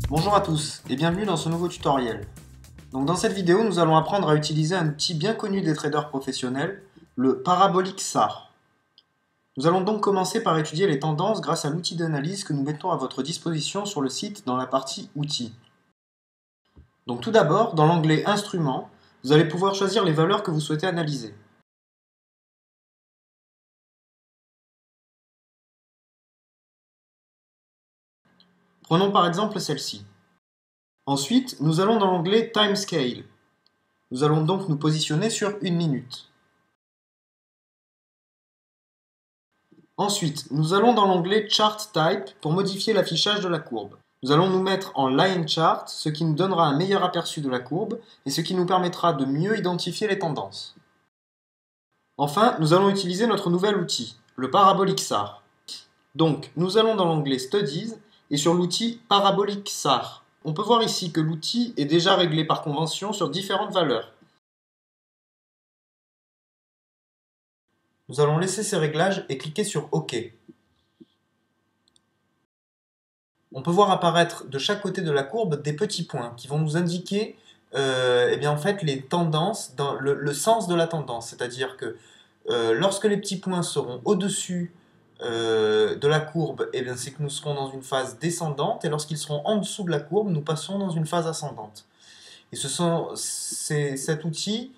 Bonjour à tous et bienvenue dans ce nouveau tutoriel. Donc dans cette vidéo, nous allons apprendre à utiliser un outil bien connu des traders professionnels, le Parabolic SAR. Nous allons donc commencer par étudier les tendances grâce à l'outil d'analyse que nous mettons à votre disposition sur le site dans la partie Outils. Donc tout d'abord, dans l'onglet Instruments, vous allez pouvoir choisir les valeurs que vous souhaitez analyser. Prenons par exemple celle-ci. Ensuite, nous allons dans l'onglet Time Scale. Nous allons donc nous positionner sur 1 minute. Ensuite, nous allons dans l'onglet Chart Type pour modifier l'affichage de la courbe. Nous allons nous mettre en Line Chart, ce qui nous donnera un meilleur aperçu de la courbe et ce qui nous permettra de mieux identifier les tendances. Enfin, nous allons utiliser notre nouvel outil, le Parabolic SAR. Donc, nous allons dans l'onglet Studies et sur l'outil Parabolic SAR. On peut voir ici que l'outil est déjà réglé par convention sur différentes valeurs. Nous allons laisser ces réglages et cliquer sur OK. On peut voir apparaître de chaque côté de la courbe des petits points qui vont nous indiquer eh bien, en fait, les tendances, dans le sens de la tendance. C'est-à-dire que lorsque les petits points seront au-dessus de la courbe, eh bien, c'est que nous serons dans une phase descendante, et lorsqu'ils seront en dessous de la courbe, nous passons dans une phase ascendante. Et cet outil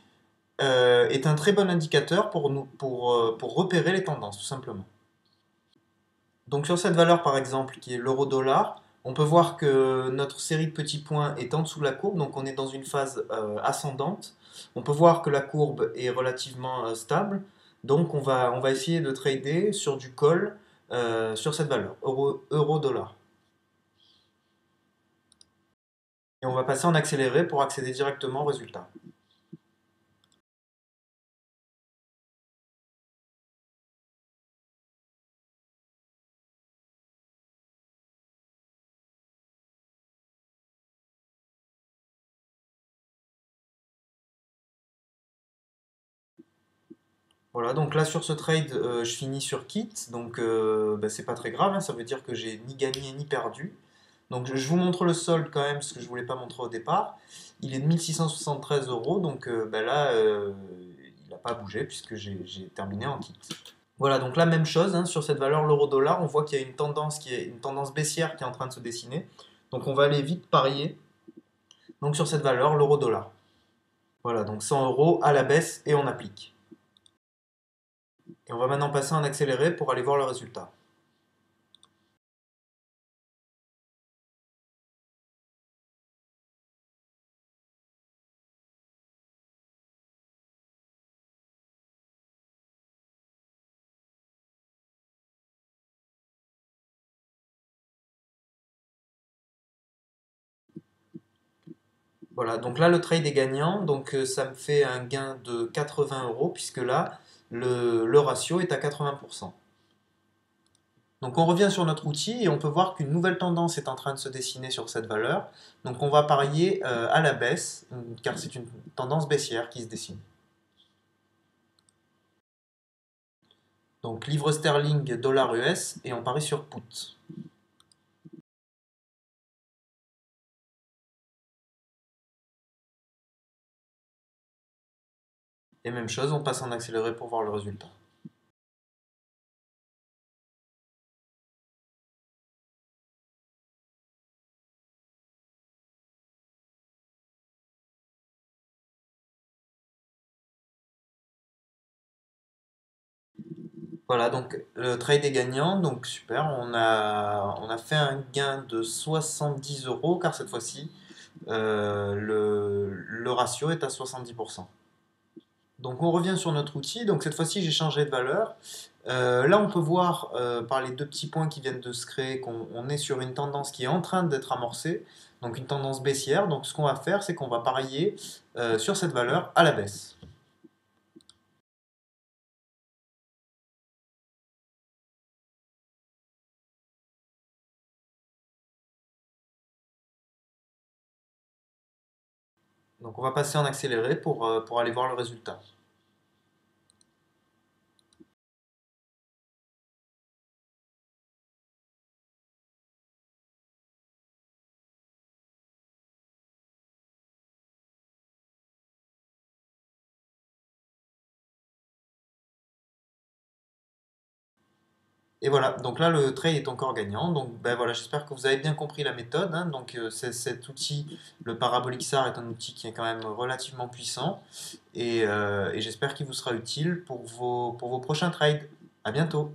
est un très bon indicateur pour repérer les tendances, tout simplement. Donc sur cette valeur par exemple qui est l'euro-dollar, on peut voir que notre série de petits points est en dessous de la courbe, donc on est dans une phase ascendante. On peut voir que la courbe est relativement stable, donc on va essayer de trader sur du call sur cette valeur, euro-dollar. Et on va passer en accéléré pour accéder directement au résultat. Voilà, donc là sur ce trade, je finis sur quit, donc c'est pas très grave, hein, ça veut dire que j'ai ni gagné ni perdu. Donc je vous montre le solde quand même, parce que je ne voulais pas montrer au départ. Il est de 1673 euros, donc là, il n'a pas bougé puisque j'ai terminé en kit. Voilà, donc la même chose, hein, sur cette valeur l'euro-dollar, on voit qu'il y a une tendance une tendance baissière qui est en train de se dessiner. Donc on va aller vite parier. Donc sur cette valeur l'euro-dollar. Voilà, donc 100 euros à la baisse et on applique. Et on va maintenant passer en accéléré pour aller voir le résultat. Voilà, donc là le trade est gagnant, donc ça me fait un gain de 80 euros puisque là le ratio est à 80%. Donc on revient sur notre outil et on peut voir qu'une nouvelle tendance est en train de se dessiner sur cette valeur. Donc on va parier à la baisse car c'est une tendance baissière qui se dessine. Donc livre sterling, dollar US et on parie sur put. Et même chose, on passe en accéléré pour voir le résultat. Voilà, donc le trade est gagnant, donc super, on a fait un gain de 70 euros car cette fois-ci le ratio est à 70%. Donc on revient sur notre outil, donc cette fois-ci j'ai changé de valeur. Là on peut voir par les deux petits points qui viennent de se créer qu'on est sur une tendance qui est en train d'être amorcée, donc une tendance baissière. Donc ce qu'on va faire c'est qu'on va parier sur cette valeur à la baisse. Donc on va passer en accéléré pour aller voir le résultat. Et voilà, donc là le trade est encore gagnant. Donc ben voilà, j'espère que vous avez bien compris la méthode, hein. Donc cet outil, le Parabolic SAR, est un outil qui est quand même relativement puissant et j'espère qu'il vous sera utile pour vos prochains trades. À bientôt.